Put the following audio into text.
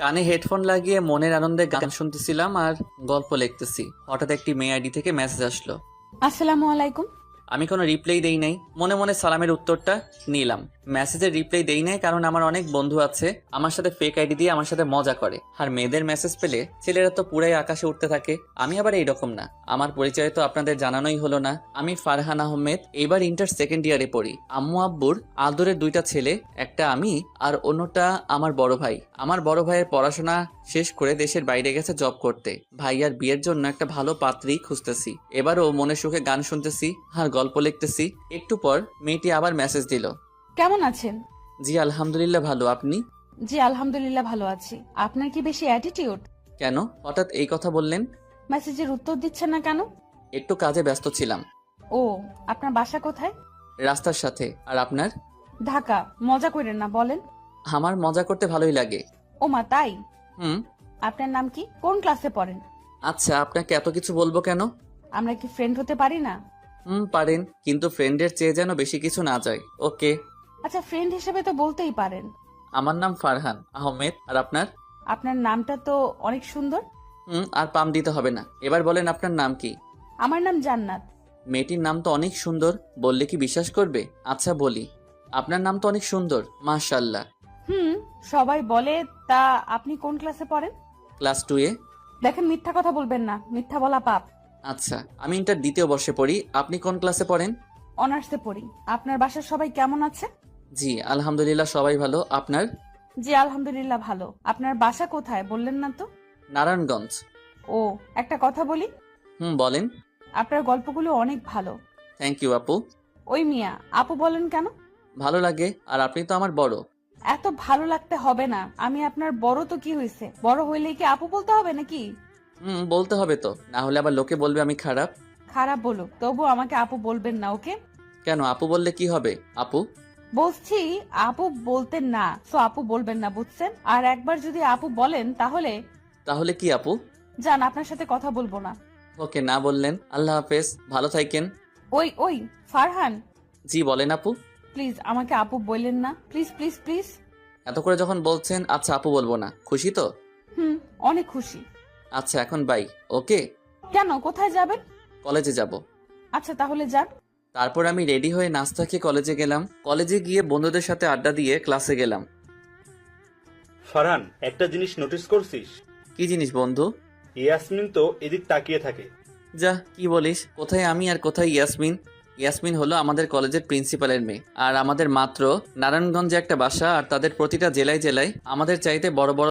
কানে হেডফোন লাগিয়ে মনের আনন্দে গান শুনতেছিলাম আর গল্প লিখতেছি। হঠাৎ একটি মেয়ে আইডি থেকে মেসেজ আসলো। আসসালামু আলাইকুম। আমি কোনো রিপ্লাই দেই নাই, মনে মনে সালামের উত্তরটা নিলাম। মেসেজের রিপ্লাই দেই নাই কারণ আমার অনেক বন্ধু আছে আমার সাথে ফেক আইডি দিয়ে আমার সাথে মজা করে, আর মেয়েদের মেসেজ পেলে ছেলেরা তো পুরাই আকাশে উঠতে থাকে। আমি আবার এইরকম না। আমার পরিচয় তো আপনাদের জানানোই হলো না। আমি ফারহান আহমেদ, এবার ইন্টার সেকেন্ড ইয়ারে পড়ি। আম্মু আব্বুর আদরের দুইটা ছেলে, একটা আমি আর অন্যটা আমার বড় ভাই। আমার বড় ভাইয়ের পড়াশোনা শেষ করে দেশের বাইরে গেছে জব করতে। ভাইয়ার বিয়ের জন্য একটা ভালো পাত্রী খুঁজতেছি। এবারও মনে সুখে গান শুনতেছি আর গল্প লিখতেছি। একটু পর মেয়েটি আবার মেসেজ দিল। কেমন আছেন? জি আলহামদুলিল্লাহ ভালো, আপনি? জি আলহামদুলিল্লাহ ভালো আছি। আপনার কি বেশি অ্যাটিটিউড? কেন হঠাৎ এই কথা বললেন? মেসেজের উত্তর দিচ্ছেন না কেন? একটু কাজে ব্যস্ত ছিলাম। ও, আপনার বাসা কোথায়? রাস্তার সাথে। আর আপনার? ঢাকা। মজা করেন না, বলেন। আমার মজা করতে ভালোই লাগে। ও মা, তাই? হুম। আপনার নাম কি? কোন ক্লাসে পড়েন? আচ্ছা, আপনাকে এত কিছু বলবো কেন? আমরা কি ফ্রেন্ড হতে পারি না? পারেন, কিন্তু ফ্রেন্ডের চেয়ে যেন বেশি কিছু না যায়। ওকে। আচ্ছা, ফ্রেন্ড হিসেবে তো বলতেই পারেন। আমার নাম ফারহান আহমেদ। আর আপনার? আপনার নামটা তো অনেক সুন্দর। আর পাম দিতে হবে না। এবার বলেন আপনার নাম কি? আমার নাম জান্নাত। মেয়েটির নাম তো অনেক সুন্দর, বললে কি বিশ্বাস করবে? আচ্ছা বলি, আপনার নাম তো অনেক সুন্দর, মাশাআল্লাহ। সবাই বলে। তা আপনি কোন ক্লাসে পড়েন? ক্লাস 2-এ। দেখেন, মিথ্যা কথা বলবেন না, মিথ্যা বলা পাপ। আচ্ছা, আমি ইন্টার দ্বিতীয় বর্ষে পড়ি। আপনি কোন ক্লাসে পড়েন? অনার্সে পড়ি। আপনার বাসার সবাই কেমন আছে? জি আলহামদুলিল্লাহ সবাই ভালো। আপনার? জি আলহামদুলিল্লাহ ভালো। আপনার বাসা কোথায় বললেন না তো? নারায়ণগঞ্জ। ও, একটা কথা বলি। বলেন। আপনার গল্পগুলো অনেক ভালো। থ্যাংক ইউ আপু। ওই মিয়া, আপু বলেন কেন? ভালো লাগে, আর আপনি তো আমার বড়। এত ভালো লাগতে হবে না। আমি আপনার বড় তো কি হয়েছে, বড় হইলেই কি আপু বলতে হবে নাকি? বলতে হবে তো, না হলে আবার লোকে বলবে আমি খারাপ। খারাপ বলুক, তবু আমাকে আপু বলবেন না, ওকে? কেন, আপু বললে কি হবে? আপু বলছি আপু বলতেন না, তো আপু বলবেন না, বুঝছেন? আর একবার যদি আপু বলেন তাহলে তাহলে কি আপু? যান, আপনার সাথে কথা বলবো না। ওকে, না বললেন। আল্লাহ হাফেজ, ভালো থাকেন। ওই ওই, ফারহান, জি বলেন আপু। প্লিজ আমাকে আপু বললেন না, প্লিজ প্লিজ প্লিজ। এত করে যখন বলছেন, আচ্ছা আপু বলবো না। খুশি তো? অনেক খুশি। আচ্ছা এখন বাই। ওকে। কেন, কোথায় যাবেন? কলেজে যাব। আচ্ছা তাহলে যান। তারপর আমি রেডি হয়ে নাস্তা খেয়ে কলেজে গেলাম। কলেজে গিয়ে বন্ধুদের সাথে আড্ডা দিয়ে ক্লাসে গেলাম। ফারহান, একটা জিনিস নোটিস করছিস? কি জিনিস বন্ধু? ইয়াসমিন তো এদিক তাকিয়ে থাকে। যা, কি বলিস? কোথায় আমি আর কোথায় ইয়াসমিন? ইয়াসমিন হলো আমাদের কলেজের প্রিন্সিপালের মেয়ে, আর আমাদের মাত্র নারায়ণগঞ্জে একটা বাসা, আর তাদের প্রতিটা জেলায় জেলায় আমাদের চাইতে বড় বড়